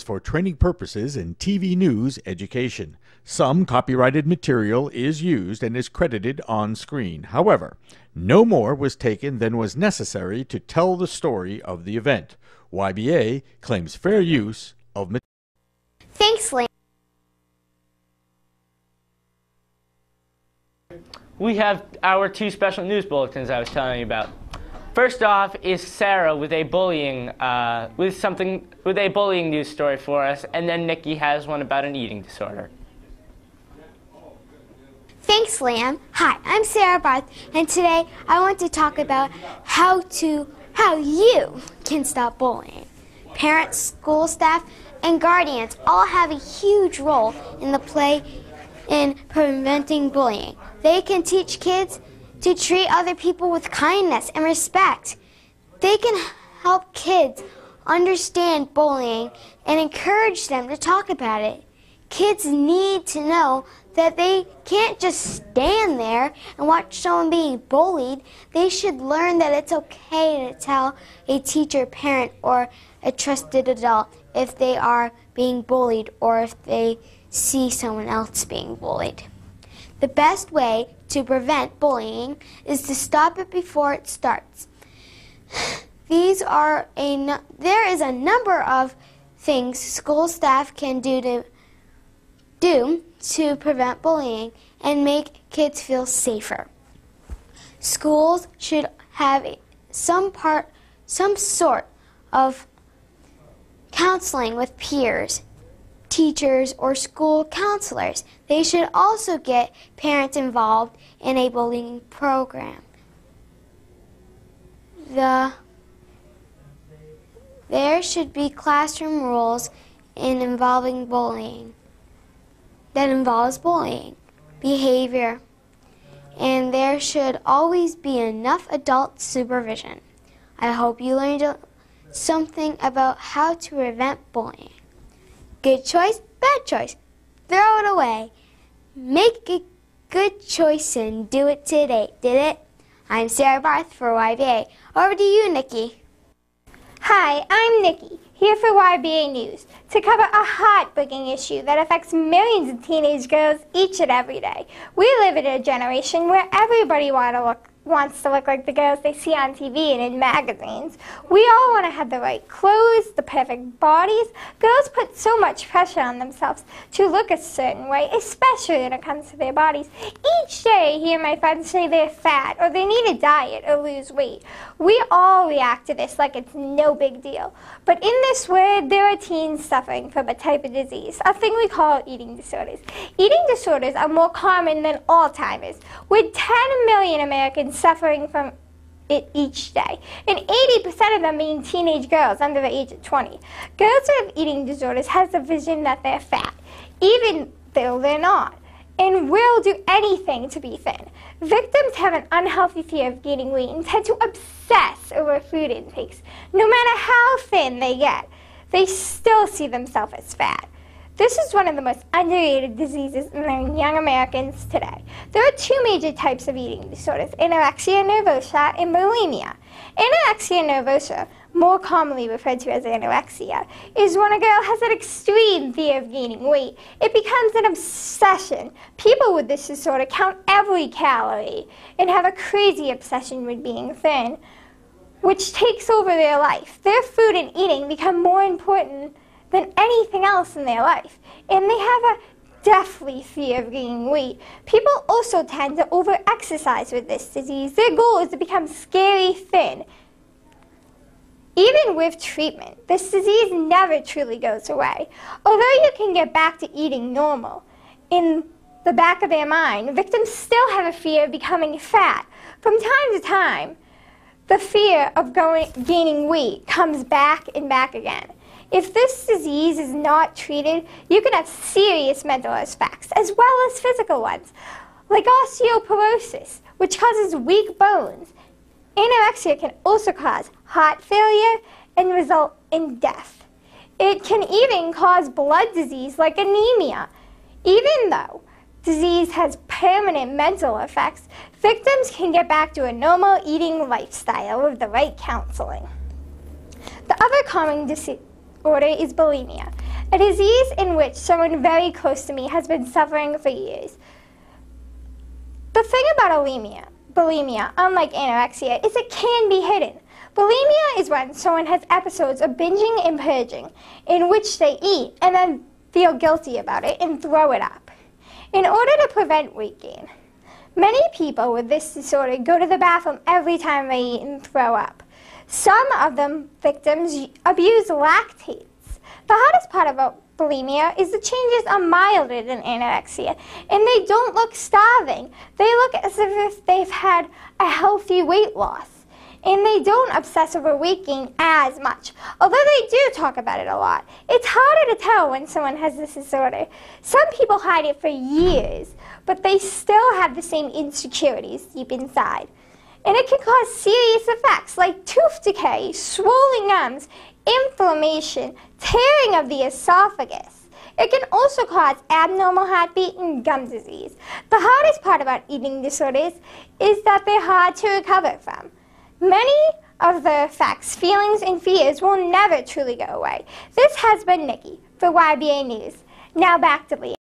for training purposes in TV news education. Some copyrighted material is used and is credited on screen. However, no more was taken than was necessary to tell the story of the event. YBA claims fair use of material. Thanks, Lynn. We have our two special news bulletins I was telling you about. First off is Sarah with a bullying news story for us, and then Nikki has one about an eating disorder. Thanks, Lamb. Hi, I'm Sarah Barth, and today I want to talk about how you can stop bullying. Parents, school staff, and guardians all have a huge role in preventing bullying. They can teach kids to treat other people with kindness and respect. They can help kids understand bullying and encourage them to talk about it. Kids need to know that they can't just stand there and watch someone being bullied. They should learn that it's okay to tell a teacher, parent, or a trusted adult if they are being bullied or if they see someone else being bullied. The best way to prevent bullying is to stop it before it starts. There is a number of things school staff can do to prevent bullying and make kids feel safer. Schools should have some sort of counseling with peers, teachers, or school counselors. They should also get parents involved in a bullying program. There should be classroom rules that involves bullying behavior, and there should always be enough adult supervision. I hope you learned something about how to prevent bullying. Good choice, bad choice, throw it away. Make a good choice and do it today. Did it? I'm Sarah Barth for YBA. Over to you, Nikki. Hi, I'm Nikki, here for YBA News to cover a heartbreaking issue that affects millions of teenage girls each and every day. We live in a generation where everybody wants to look like the girls they see on TV and in magazines. We all want to have the right clothes, the perfect bodies. Girls put so much pressure on themselves to look a certain way, especially when it comes to their bodies. Each day I hear my friends say they're fat or they need a diet or lose weight. We all react to this like it's no big deal. But in this world, there are teens suffering from a type of disease, a thing we call eating disorders. Eating disorders are more common than Alzheimer's, with 10 million Americans suffering from it each day, and 80% of them being teenage girls under the age of 20. Girls who have eating disorders have the vision that they're fat, even though they're not, and will do anything to be thin. Victims have an unhealthy fear of gaining weight and tend to obsess over food intakes. No matter how thin they get, they still see themselves as fat. This is one of the most underrated diseases in young Americans today. There are two major types of eating disorders, anorexia nervosa and bulimia. Anorexia nervosa, more commonly referred to as anorexia, is when a girl has an extreme fear of gaining weight. It becomes an obsession. People with this disorder count every calorie and have a crazy obsession with being thin, which takes over their life. Their food and eating become more important than anything else in their life, and they have a deathly fear of gaining weight. People also tend to over-exercise with this disease. Their goal is to become scary thin. Even with treatment, this disease never truly goes away. Although you can get back to eating normal, in the back of their mind, victims still have a fear of becoming fat. From time to time, the fear of gaining weight comes back and back again. If this disease is not treated, you can have serious mental effects as well as physical ones, like osteoporosis, which causes weak bones. Anorexia can also cause heart failure and result in death. It can even cause blood disease like anemia. Even though disease has permanent mental effects, victims can get back to a normal eating lifestyle with the right counseling. The other common disorder is bulimia. a disease in which someone very close to me has been suffering for years. The thing about bulimia, unlike anorexia, is it can be hidden. Bulimia is when someone has episodes of binging and purging, in which they eat and then feel guilty about it and throw it up. In order to prevent weight gain, many people with this disorder go to the bathroom every time they eat and throw up. Some of them victims abuse lactates. The hardest part about bulimia is the changes are milder than anorexia, and they don't look starving. They look as if they've had a healthy weight loss, and they don't obsess over weight gain as much, although they do talk about it a lot. It's harder to tell when someone has this disorder. Some people hide it for years, but they still have the same insecurities deep inside. And it can cause serious effects like tooth decay, swollen gums, inflammation, tearing of the esophagus. It can also cause abnormal heartbeat and gum disease. The hardest part about eating disorders is that they're hard to recover from. Many of the effects, feelings, and fears will never truly go away. This has been Nikki for YBA News. Now back to Leah.